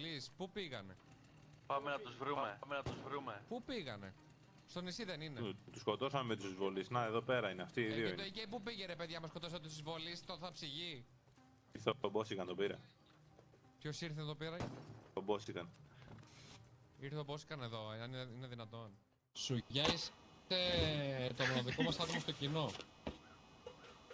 εισβολής, πού πήγανε? Πάμε να τους βρούμε. Πού πήγανε? Στο νησί δεν είναι? Τους σκοτώσαμε με τους εισβολείς. Να, εδώ πέρα είναι. Αυτοί οι δύο Και το είναι. εκεί πού πήγε ρε παιδιά, μας σκοτώσατε τους εισβολείς, το θα ψυγεί. Ήρθε ο Μπόσικαν, τον πήρε. Ποιος ήρθε εδώ πέρα? Ο Μπόσικαν. Ήρθε ο Μπόσικαν εδώ, αν είναι δυνατόν. Σουγιά είστε το μοναδικό μας άτομο στο κοινό.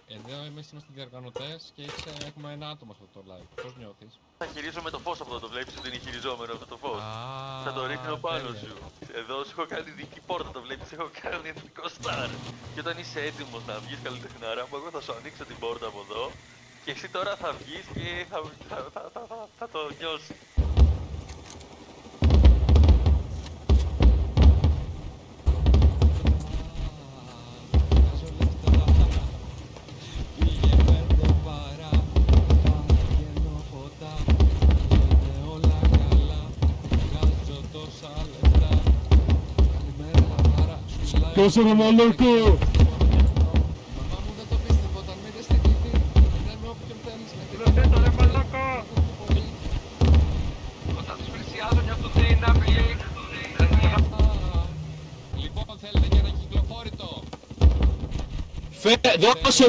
Εδώ εμείς είμαστε διοργανωτές και έχουμε ένα άτομο σε αυτό το live. Πώς νιώθεις? Θα χειρίζομαι το φως από εδώ, το βλέπεις ότι είναι χειριζόμενο αυτό το φως. Α, Θα το ρίχνω πάνω τέλεια. σου. Εδώ σου έχω κάνει δική πόρτα, το βλέπεις, έχω κάνει εθνικό στάρ. Και όταν είσαι έτοιμος να βγεις καλλιτεχνάρα μου, εγώ θα σου ανοίξω την πόρτα από εδώ και εσύ τώρα θα βγεις και θα το νιώσεις. Βγάζω λεφτά, πήγε πέντε παρά, παγαίνω ποτά, είναι όλα καλά, βγάζω τόσα λεφτά, καλημέρα μάρα, σου λέει. Πόσο ρε μαλάκα! Μαμά μου δεν το πίστευε όταν με είδε στην TV, είναι με όποιον θέλεις με την Πέτω ρε μαλάκα! Όταν τους πλησιάζω νιώθω ότι είναι απειλή. Λοιπόν, θέλετε και ένα κυκλοφόρητο.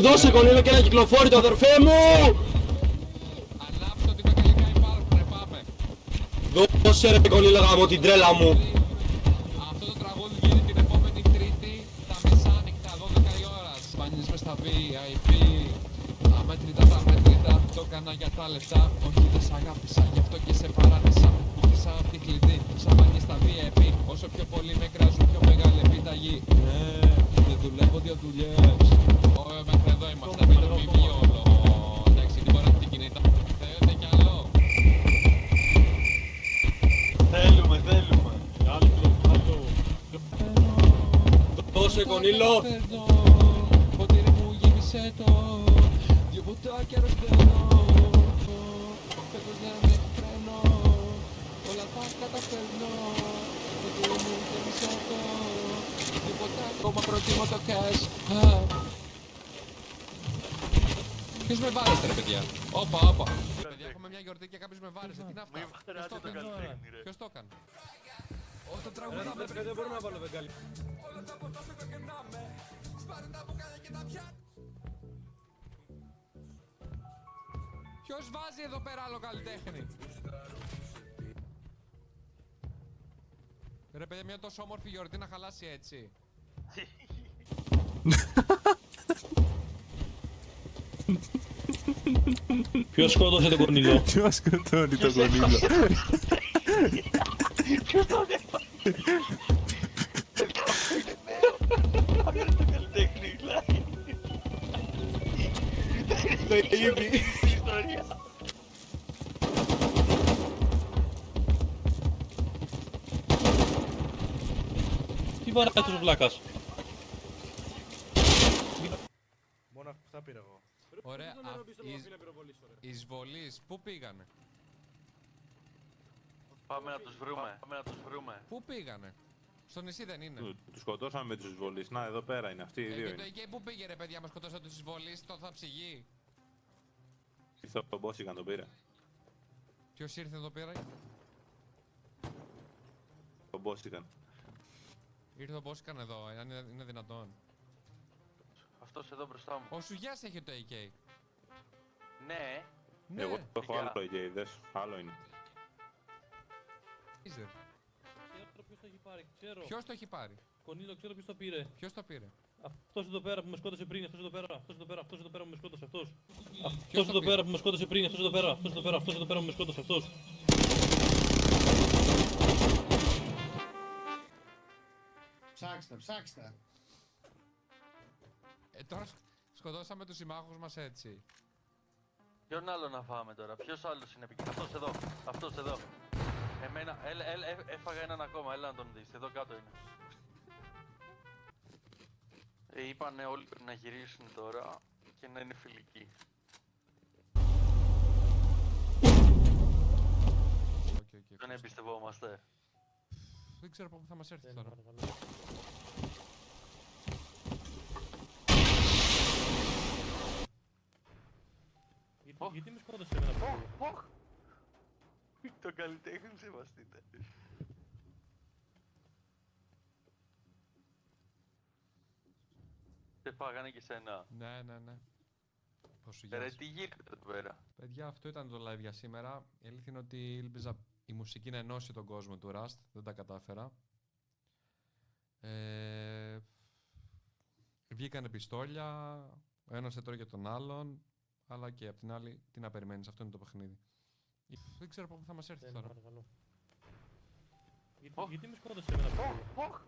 Δώσε κονίλα και ένα κυκλοφόρητο αδερφέ μου! Ανάψτε ότι τα καλλικά υπάρχουνε, πάμε. Δώσε ρε κονίλα γάμο την τρέλα μου! Αυτό το τραγούδι βγαίνει την επόμενη Τρίτη, τα μεσάνυχτα, 12 η ώρα. Σπανίες μες στα VIP, αμέτρητα τα αμέτρητα. Το έκανα για τα λεφτά, όχι δεν σ' αγάπησα, γι' αυτό και σε παράτησα. Χτίσα απ' τη κλειδί, σαμπάνιες στα VIP. Όσο πιο πολύ με κράζουν, πιο μεγάλη επιταγή. Ναι, δεν δουλεύω δύο δουλειές. Μέχρι εδώ είμαστε, μην το μη όλο. Εντάξει, την μπορείτε την κινητά. Θέλετε κι άλλο? Θέλουμε. Δώσε κονίλο! Ποτήρι μου γέμισε το, δυο ποτάκια αρρωσταίνω. Φέτος δεν έχει φρένο, όλα τα καταφέρνω. Ποτήρι μου γέμισε το, δυο ποτάκια, ακόμα προτιμώ το cash. Ποιος με βάρεσε ρε παιδιά? Όπα. Παιδιά, έχουμε μια γιορτή και κάποιος με βάρεσε, τι είναι αυτά? Μη βαράζει το καλλιτέχνη ρε. Ποιος το έκανε? Το τραγουδάμε. Δεν μπορούμε να βάλουμε καλή. Ποιος βάζει εδώ πέρα άλλο καλλιτέχνη? Ρε παιδιά, μια τόσο όμορφη γιορτή να χαλάσει έτσι. Ποιος σκότωσε τον κονίλο? Ποιος σκοτώνει τον κονίλο? Ποιος το έκανε? Άκανε το καλλιτέχνη, μιλάει. Baby! Ιστορία. Τι βαράει αυτός ο βλάκας? Μόνο αυτά πήρα εγώ. Ωραία, οι εισβολείς, πού πήγανε? Πάμε να τους βρούμε. Πού πήγανε? Στο νησί δεν είναι? Τους σκοτώσαμε με τους εισβολείς. Να, εδώ πέρα είναι. Αυτοί οι δύο Και το είναι. εκεί πού πήγε ρε παιδιά, μας σκοτώσατε τους εισβολείς, το θα ψυγεί. Ήρθε ο Μπόσικαν, τον πήρε. Ποιος ήρθε εδώ πέρα? Ο Μπόσικαν. Ήρθε ο Μπόσικαν εδώ, αν είναι δυνατόν. Αυτός εδώ μπροστά μου. Ο Σουγιάς έχει το AK. Ναι. Ναι, Εγώ έχω Για. άλλο εκεί, δες. Άλλο είναι. Είσαι. Ξέρω ποιος το έχει πάρει, ξέρω. Ποιος το έχει πάρει? Κονίλο, ξέρω ποιος το πήρε. Ποιος το πήρε? Αυτός εδώ πέρα που με σκότωσε πριν, αυτός εδώ πέρα που με σκότωσε, αυτός. Ποιος Αυτός το εδώ πήρε? πέρα που με σκότωσε πριν, αυτός εδώ πέρα που με σκότωσε, αυτός. Ψάξτε. Τώρα σκοτώσαμε τους συμμάχους μας έτσι. Ποιον άλλο να φάμε τώρα, ποιος άλλος είναι εκεί? Αυτός εδώ. Εμένα, έφαγα έναν ακόμα, έλα να τον δεις, εδώ κάτω είναι. Είπανε όλοι να γυρίσουν τώρα και να είναι φιλικοί. Δεν εμπιστευόμαστε. Δεν ξέρω από πού θα μας έρθει τώρα. Γιατί με σκότωσε εμένα αυτό? Τον καλλιτέχνη σεβαστείτε. Σε φάγανε και σένα. Ναι, ναι, ναι. Πόσο Ρε, γεια τι γίνεται εδώ πέρα. Παιδιά, αυτό ήταν το live για σήμερα. Η αλήθεια είναι ότι ήλπιζα η μουσική να ενώσει τον κόσμο του Rust. Δεν τα κατάφερα. Βγήκανε πιστόλια, ο ένας έτρωγε τον άλλον, αλλά και απ' την άλλη, τι να περιμένεις, αυτό είναι το παιχνίδι. Δεν ξέρω από πού θα μας έρθει Δεν τώρα. παρακαλώ. Γιατί με σκότωσε εμένα αυτό? Οχ!